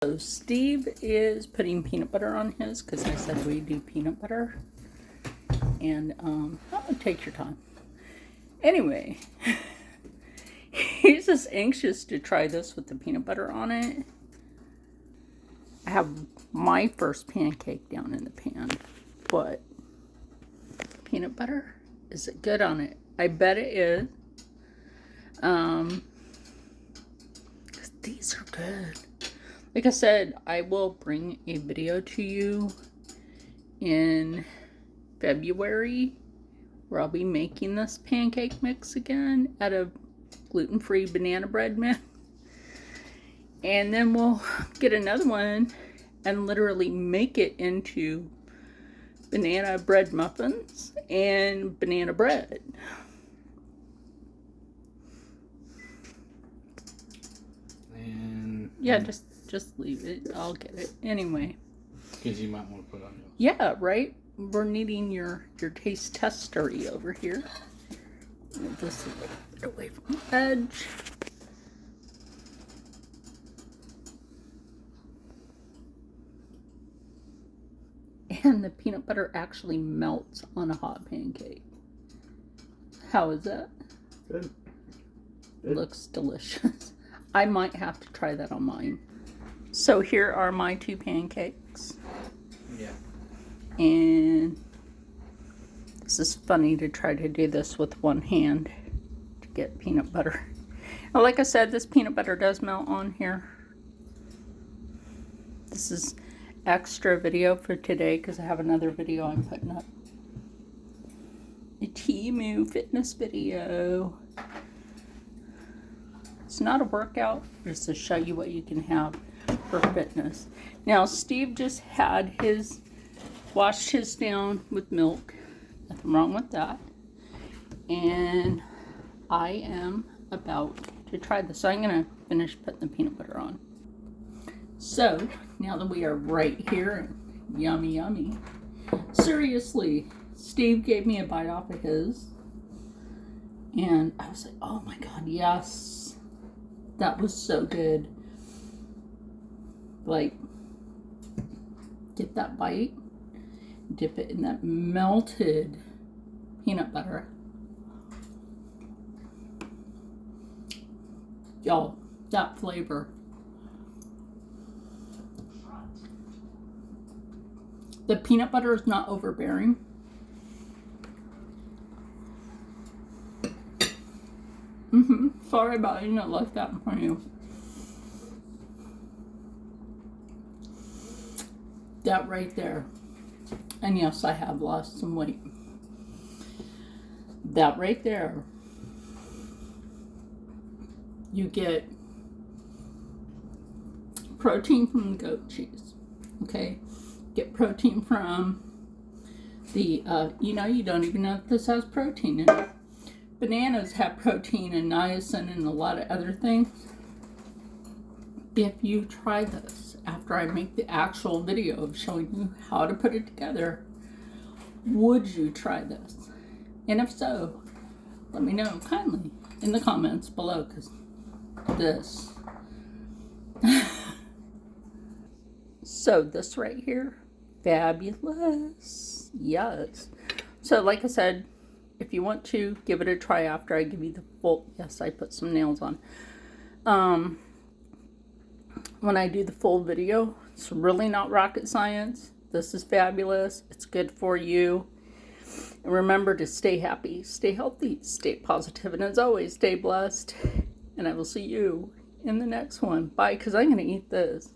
So Steve is putting peanut butter on his because I said we do peanut butter. And I'll take your time. Anyway, he's just anxious to try this with the peanut butter on it. I have my first pancake down in the pan, but peanut butter, is it good on it? I bet it is. These are good. Like I said, I will bring a video to you in February where I'll be making this pancake mix again out of gluten-free banana bread mix. And then we'll get another one and literally make it into banana bread muffins and banana bread. And yeah, just leave it. I'll get it anyway. Because you might want to put on yours. Yeah, right. We're needing your taste testery over here. Move this a little bit away from the edge. And the peanut butter actually melts on a hot pancake. How is that? Good. Looks delicious. I might have to try that on mine. So here are my two pancakes. Yeah. And this is funny to try to do this with one hand to get peanut butter. Now, like I said, this peanut butter does melt on here. This is extra video for today because I have another video I'm putting up. A Temu fitness video. It's not a workout, it's to show you what you can have for fitness. Now, Steve just had his, washed his down with milk. Nothing wrong with that. And I am about to try this. So I'm going to finish putting the peanut butter on. So, now that we are right here, yummy, yummy. Seriously, Steve gave me a bite off of his. And I was like, oh my God, yes. That was so good. Like, get that bite, dip it in that melted peanut butter. Y'all, that flavor. The peanut butter is not overbearing. Sorry about eating it like that in front of you. That right there. And yes, I have lost some weight. That right there. You get protein from the goat cheese. Okay? Get protein from the, you don't even know if this has protein in it. Bananas have protein and niacin and a lot of other things. If you try this after I make the actual video of showing you how to put it together, would you try this? And if so, let me know kindly in the comments below, because this. So this right here, fabulous. Yes. So like I said, if you want to, give it a try after I give you the full, yes, I put some nails on. When I do the full video, it's really not rocket science. This is fabulous. It's good for you. And remember to stay happy, stay healthy, stay positive, and as always, stay blessed. And I will see you in the next one. Bye, because I'm going to eat this.